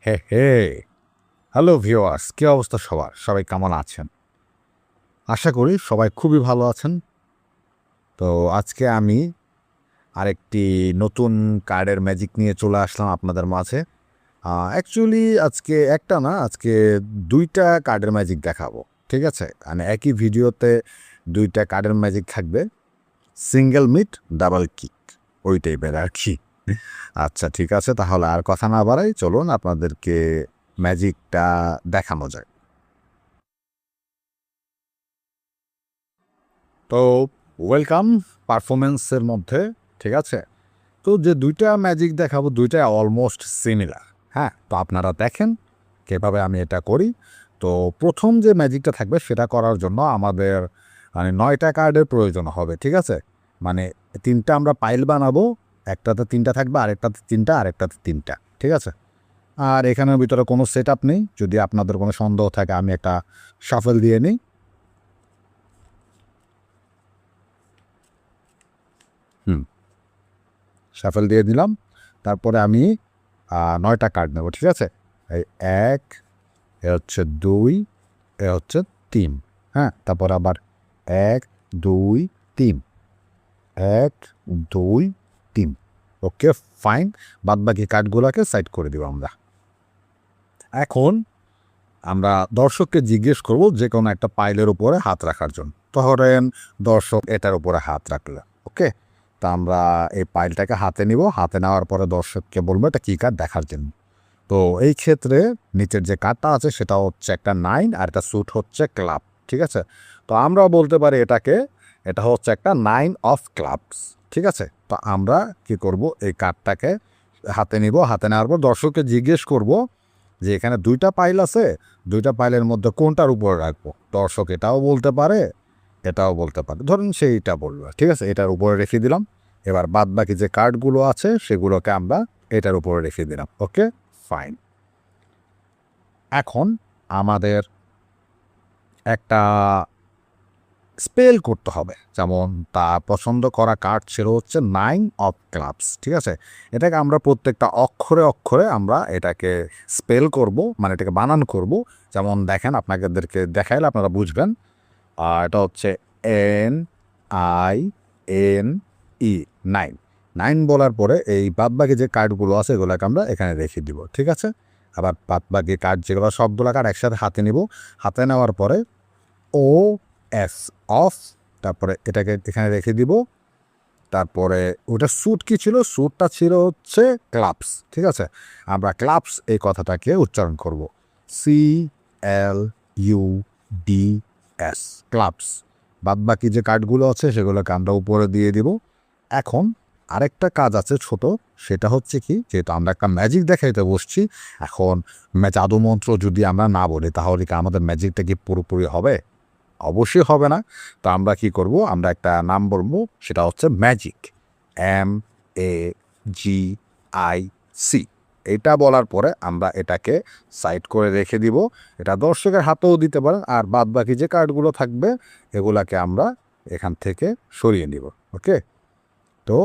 হে হে hello viewers, কী অবস্থা সবার? সবাই কেমন আছেন? আশা করি সবাই খুবই ভালো আছেন। তো আজকে আমি আরেকটি নতুন কার্ডের ম্যাজিক নিয়ে চলে আসলাম আপনাদের মাঝে। অ্যাকচুয়ালি আজকে একটা না, আজকে ২টা কার্ডের ম্যাজিক দেখাবো। ঠিক আছে? মানে একই ভিডিওতে ২টা কার্ডের ম্যাজিক থাকবে। সিঙ্গেল মিট, ডাবল কিক ওই টাইপের আর কি। আচ্ছা ঠিক আছে, তাহলে আর কথা না বাড়াই, চলুন আপনাদেরকে ম্যাজিকটা দেখানো যায়। তো ওয়েলকাম পারফরমেন্সের মধ্যে, ঠিক আছে? তো যে ২টা ম্যাজিক দেখাবো ২টাই অলমোস্ট সিমিলার। হ্যাঁ, তো আপনারা দেখেন কীভাবে আমি এটা করি। তো প্রথম যে ম্যাজিকটা থাকবে সেটা করার জন্য আমাদের মানে ৯টা কার্ডের প্রয়োজন হবে, ঠিক আছে? মানে ৩টা আমরা পাইল বানাবো, একটাতে ৩টা থাকবে, আরেকটাতে ৩টা, আরেকটাতে ৩টা, ঠিক আছে? আর এখানের ভিতরে কোনো সেটআপ নেই। যদি আপনাদের কোনো সন্দেহ থাকে আমি একটা শাফল দিয়ে নিই। শাফল দিয়ে দিলাম। তারপরে আমি ৯টা কার্ড নেব, ঠিক আছে? এই ১, এ হচ্ছে ২, এ হচ্ছে ৩, হ্যাঁ? তারপর আবার ১, ২, ৩, ১, ২, ৩। ওকে, ফাইন। বাদবাকি কার্ডগুলোকে সাইড করে দিব আমরা। এখন আমরা দর্শককে জিজ্ঞেস করব যে কোনো একটা পাইলের উপরে হাত রাখার জন্য। ধরেন দর্শক এটার উপরে হাত রাখলো, ওকে? তা আমরা এই পাইলটাকে হাতে নিব। হাতে নেওয়ার পরে দর্শককে বলবো এটা কী কার্ড দেখার জন্য। তো এই ক্ষেত্রে নিচের যে কার্ডটা আছে সেটা হচ্ছে একটা 9 আর একটা স্যুট হচ্ছে ক্লাব, ঠিক আছে? তো আমরা বলতে পারি এটা হচ্ছে একটা 9 অফ ক্লাবস, ঠিক আছে? তো আমরা কি করব, এই কার্ডটাকে হাতে নিব। হাতে নেওয়ার পর দর্শককে জিজ্ঞেস করব যে এখানে 2টা পাইল আছে, 2টা পাইলের মধ্যে কোনটার উপরে রাখবো। দর্শক এটাও বলতে পারে, এটাও বলতে পারে। ধরুন সেইটা বলবে, ঠিক আছে? এটার উপরে রেখে দিলাম। এবার বাদবাকি যে কার্ডগুলো আছে সেগুলোকে আমরা এটার উপরে রেখে দিলাম, ওকে? ফাইন। এখন আমাদের একটা স্পেল করতে হবে। যেমন তার পছন্দ করা কার্ড ছিল হচ্ছে 9 অফ ক্লাবস, ঠিক আছে? এটাকে আমরা প্রত্যেকটা অক্ষরে, অক্ষরে আমরা এটাকে স্পেল করব, মানে এটাকে বানান করব। যেমন দেখেন, আপনাদেরকে দেখাইলে আপনারা বুঝবেন। এটা হচ্ছে NINE, 9। 9 বলার পরে এই বাদবাকি যে কার্ডগুলো আছে এগুলোকে আমরা এখানে রেখে দিব, ঠিক আছে? আবার বাদবাকি কার্ড যেগুলো সবগুলো কার্ড একসাথে হাতে নিব। হাতে নেওয়ার পরে OF, অফ, তারপরে এটাকে এখানে রেখে দিব। তারপরে ওটা স্যুট কি ছিল? স্যুটটা ছিল হচ্ছে ক্লাবস, ঠিক আছে? আমরা ক্লাবস এই কথাটাকে উচ্চারণ করব। CLUBS, clubs. বাদবাকি যে কার্ডগুলো আছে সেগুলোকে আমরা উপরে দিয়ে দিব। এখন আরেকটা কাজ আছে ছোট, সেটা হচ্ছে কি, যেহেতু আমরা একটা ম্যাজিক দেখাইতে বসছি, এখন জাদুমন্ত্র যদি আমরা না বলি তাহলে কি আমাদের ম্যাজিকটা কি পুরোপুরি হবে? অবশ্যই হবে না। তো আমরা কি করব, আমরা একটা নাম বলবো, সেটা হচ্ছে ম্যাজিক, MAGIC। এটা বলার পরে আমরা এটাকে সাইড করে রেখে দিব। এটা দর্শকের হাতেও দিতে পারেন, আর বাদবাকি যে কার্ডগুলো থাকবে এগুলাকে আমরা এখান থেকে সরিয়ে নিব, ওকে? তো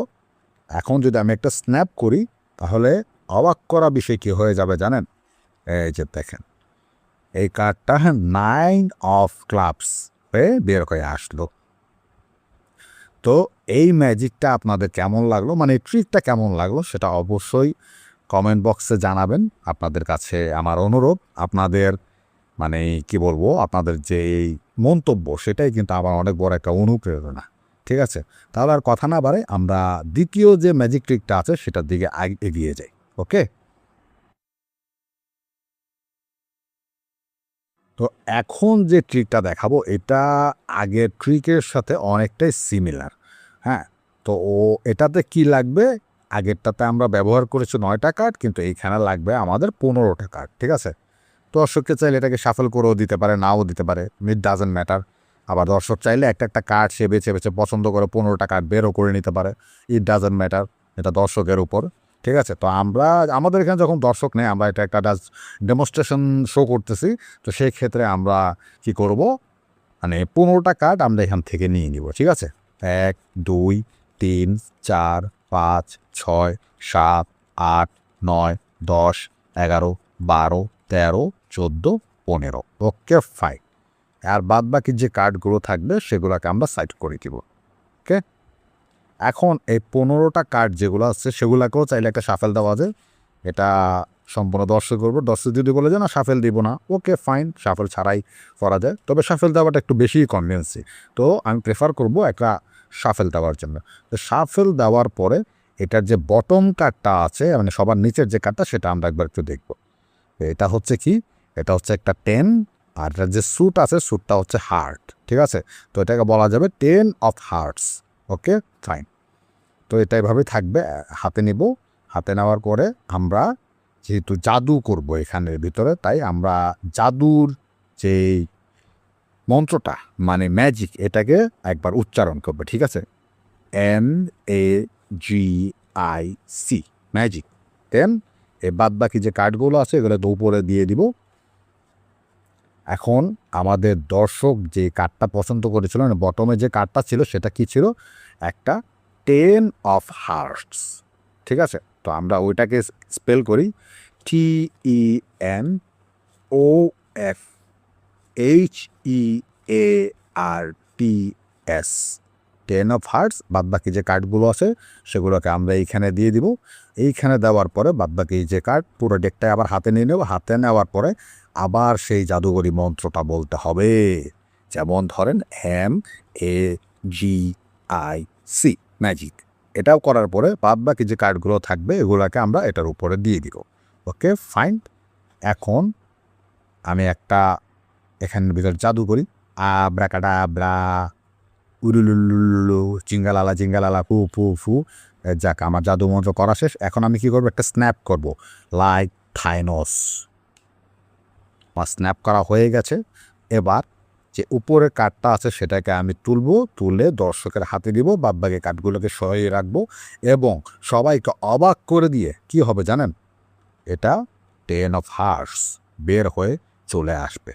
এখন যদি আমি একটা স্ন্যাপ করি তাহলে অবাক করা বিষয় কী হয়ে যাবে জানেন? এই যে দেখেন, এই কার্ডটা 9 অফ ক্লাবস হয়ে বের হয়ে আসলো। তো এই ম্যাজিকটা আপনাদের কেমন লাগলো, মানে ট্রিকটা কেমন লাগলো সেটা অবশ্যই কমেন্ট বক্সে জানাবেন। আপনাদের কাছে আমার অনুরোধ, আপনাদের মানে কি বলবো, আপনাদের যে এই মন্তব্য সেটাই কিন্তু আমার অনেক বড় একটা অনুপ্রেরণা, ঠিক আছে? তাহলে আর কথা না বাড়াই, আমরা দ্বিতীয় যে ম্যাজিক ট্রিকটা আছে সেটার দিকে এগিয়ে যাই, ওকে? তো এখন যে ট্রিকটা দেখাবো এটা আগের ট্রিকের সাথে অনেকটাই সিমিলার, হ্যাঁ? তো এটাতে কি লাগবে, আগেরটাতে আমরা ব্যবহার করেছি ৯টা কার্ড, কিন্তু এইখানে লাগবে আমাদের 15টা কার্ড, ঠিক আছে? দর্শককে চাইলে এটাকে শাফল করেও দিতে পারে, নাও দিতে পারে, ইট ডাজেন্ট ম্যাটার। আবার দর্শক চাইলে একটা একটা কার্ড সে বেছে বেছে পছন্দ করে 15টা কার্ড বেরও করে নিতে পারে, ইট ডাজেন্ট ম্যাটার। এটা দর্শকের উপর, ঠিক আছে? তো আমরা আমাদের এখানে যখন দর্শক নেই, আমরা এটা একটা ডেমনস্ট্রেশন শো করতেছি। তো সেই ক্ষেত্রে আমরা কি করব, মানে 15টা কার্ড আমরা এখান থেকে নিয়ে নিব, ঠিক আছে? ১, ২, ৩, ৪, ৫, ৬, ৭, ৮, ৯, ১০, ১১, 12, 13, 14, 15। Okay fine. আর বাদ বাকি যে কার্ডগুলো থাকবে সেগুলোকে আমরা সাইড করে দিব। ওকে, এখন এই 15টা কার্ড যেগুলো আছে সেগুলোকেও চাইলে একটা শাফেল দেওয়া যায়। এটা সম্পূর্ণ দর্শক করবো। দর্শক যদি বলে যে না শাফেল দিব না, ওকে ফাইন, শাফেল ছাড়াই করা যায়। তবে শাফেল দেওয়াটা একটু বেশি কনভিন্সি, তো আমি প্রেফার করব একটা শাফেল দেওয়ার জন্য। তো শাফেল দেওয়ার পরে এটার যে বটম কার্ডটা আছে, মানে সবার নিচের যে কার্ডটা, সেটা আমরা একবার একটু দেখব। এটা হচ্ছে কি, এটা হচ্ছে একটা 10, আর এটার যে স্যুট আছে স্যুটটা হচ্ছে হার্ট। ঠিক আছে, তো এটাকে বলা যাবে 10 অফ হার্টস। ওকে ফাইন, তো এটা এভাবেই থাকবে। হাতে নিব, হাতে নেওয়ার পরে আমরা যেহেতু জাদু করব এখানের ভিতরে, তাই আমরা জাদুর যে মন্ত্রটা মানে ম্যাজিক, এটাকে একবার উচ্চারণ করবো। ঠিক আছে, MAGIC, ম্যাজিক। দেন এই বাদ বাকি যে কার্ডগুলো আছে এগুলো তো উপরে দিয়ে দিব। এখন আমাদের দর্শক যে কার্ডটা পছন্দ করেছিল, মানে বটমে যে কার্ডটা ছিল, সেটা কি ছিল, একটা 10 অফ হার্টস। ঠিক আছে, তো আমরা ওইটাকে স্পেল করি TENOFHEARTS, 10 অফ হার্টস। বাদবাকি যে কার্ডগুলো আছে সেগুলোকে আমরা এইখানে দিয়ে দিব। এইখানে দেওয়ার পরে বাদবাকি যে কার্ড পুরো ডেকটাই আবার হাতে নিয়ে নেব। হাতে নেওয়ার পরে আবার সেই জাদুকরি মন্ত্রটা বলতে হবে। যেমন ধরেন MAGIC, ম্যাজিক। এটাও করার পরে বাদবাকি যে কার্ডগুলো থাকবে এগুলোকে আমরা এটার উপরে দিয়ে দিব। ওকে ফাইন, এখন আমি একটা এখানের ভিতরে জাদু করি। আব্রাকাডাব্রা, উলুলুলুলু, চিঙ্গালালা চিঙ্গালালা, ফু ফু ফু। যাক, আমার জাদু মন্ত্র করা শেষ। এখন আমি কি করবো, একটা স্ন্যাপ করব, লাইক থাইনোস। আমার স্ন্যাপ করা হয়ে গেছে। এবার যে উপরের কার্ডটা আছে সেটাকে আমি তুলে দর্শকের হাতে দিব, বাদবাকি কার্ডগুলোকে সরিয়ে রাখবো এবং সবাইকে অবাক করে দিয়ে কি হবে জানেন, এটা 10 অফ হার্টস বের হয়ে চলে আসবে।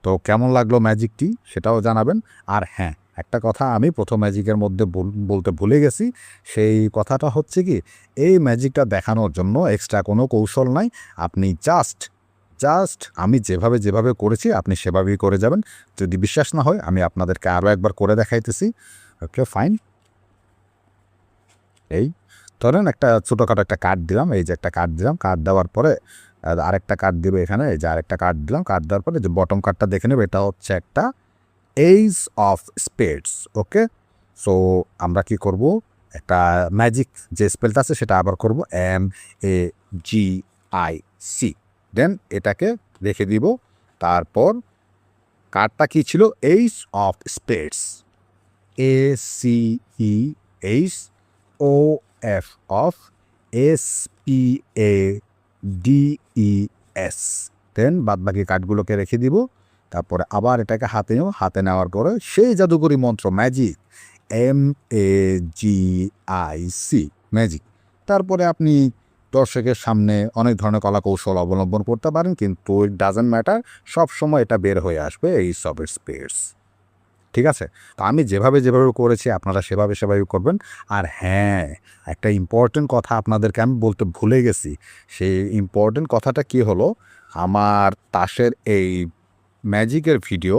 তো কেমন লাগলো ম্যাজিকটি সেটাও জানাবেন। আর হ্যাঁ, একটা কথা আমি প্রথম ম্যাজিকের মধ্যে বলতে ভুলে গেছি। সেই কথাটা হচ্ছে কি, এই ম্যাজিকটা দেখানোর জন্য এক্সট্রা কোনো কৌশল নাই। আপনি জাস্ট আমি যেভাবে করেছি আপনি সেভাবেই করে যাবেন। যদি বিশ্বাস না হয় আমি আপনাদেরকে আরও একবার করে দেখাইতেছি। ওকে ফাইন, এই ধরেন একটা ছোটোখাটো একটা কার্ড দিলাম, এই যে একটা কার্ড দিলাম। কার্ড দেওয়ার পরে আরেকটা কার্ড দেবে এখানে, এই যে আরেকটা কার্ড দিলাম। কার্ড দেওয়ার পরে যে বটম কার্ডটা দেখে নেবে, এটা হচ্ছে একটা এইস অফ স্পেডস। ওকে, সো আমরা কি করব, একটা ম্যাজিক যে স্পেলটা আছে সেটা আবার করব, MAGIC। দেন এটাকে রেখে দিব। তারপর কার্ডটা কি ছিল, ace of spades, ACEHOF of SPADES। Then বাদবাকি কার্ডগুলোকে রেখে দিব। তারপরে আবার এটাকে হাতে নেব। হাতে নেওয়ার পরে সেই জাদুকরি মন্ত্র ম্যাজিক, MAGIC, ম্যাজিক। তারপরে আপনি দর্শকের সামনে অনেক ধরনের কলা কৌশল অবলম্বন করতে পারেন, কিন্তু ইট ডাজন্ট ম্যাটার, সবসময় এটা বের হয়ে আসবে এইস অফ স্পেডস। ঠিক আছে, তো আমি যেভাবে করেছি আপনারা সেভাবে করবেন। আর হ্যাঁ, একটা ইম্পর্টেন্ট কথা আপনাদেরকে আমি বলতে ভুলে গেছি। সেই ইম্পর্টেন্ট কথাটা কি হলো, আমার তাসের এই ম্যাজিকের ভিডিও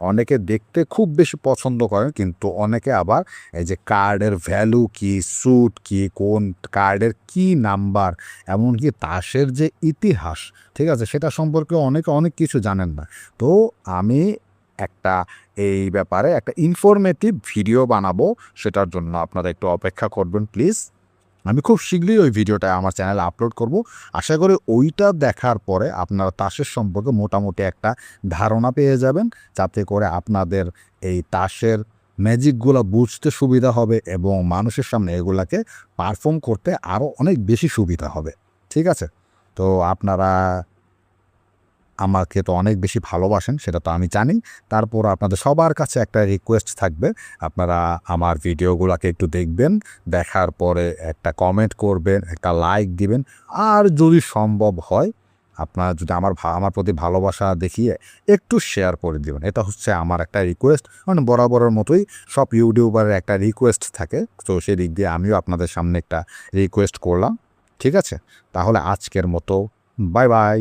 অনেকে দেখতে খুব বেশি পছন্দ করেন, কিন্তু অনেকে আবার এই যে কার্ডের ভ্যালু কি, স্যুট কি, কোন কার্ডের কি নাম্বার, এমনকি তাসের যে ইতিহাস, ঠিক আছে, সেটা সম্পর্কে অনেকে অনেক কিছু জানেন না। তো আমি একটা এই ব্যাপারে একটা ইনফরমেটিভ ভিডিও বানাবো, সেটার জন্য আপনারা একটু অপেক্ষা করবেন প্লিজ। আমি খুব শীঘ্রই ওই ভিডিওটা আমার চ্যানেলে আপলোড করব। আশা করি ওইটা দেখার পরে আপনারা তাসের সম্পর্কে মোটামুটি একটা ধারণা পেয়ে যাবেন, যাতে করে আপনাদের এই তাসের ম্যাজিকগুলো বুঝতে সুবিধা হবে এবং মানুষের সামনে এগুলাকে পারফর্ম করতে আরও অনেক বেশি সুবিধা হবে। ঠিক আছে, তো আপনারা আমাকে তো অনেক বেশি ভালোবাসেন, সেটা তো আমি জানি। তারপর আপনাদের সবার কাছে একটা রিকোয়েস্ট থাকবে, আপনারা আমার ভিডিওগুলোকে একটু দেখবেন, দেখার পরে একটা কমেন্ট করবেন, একটা লাইক দিবেন, আর যদি সম্ভব হয় আপনারা যদি আমার প্রতি ভালোবাসা দেখিয়ে একটু শেয়ার করে দিবেন। এটা হচ্ছে আমার একটা রিকোয়েস্ট, মানে বরাবরের মতোই সব ইউটিউবারের একটা রিকোয়েস্ট থাকে। তো সেই দিক দিয়ে আমিও আপনাদের সামনে একটা রিকোয়েস্ট করলাম। ঠিক আছে, তাহলে আজকের মতো বাই বাই।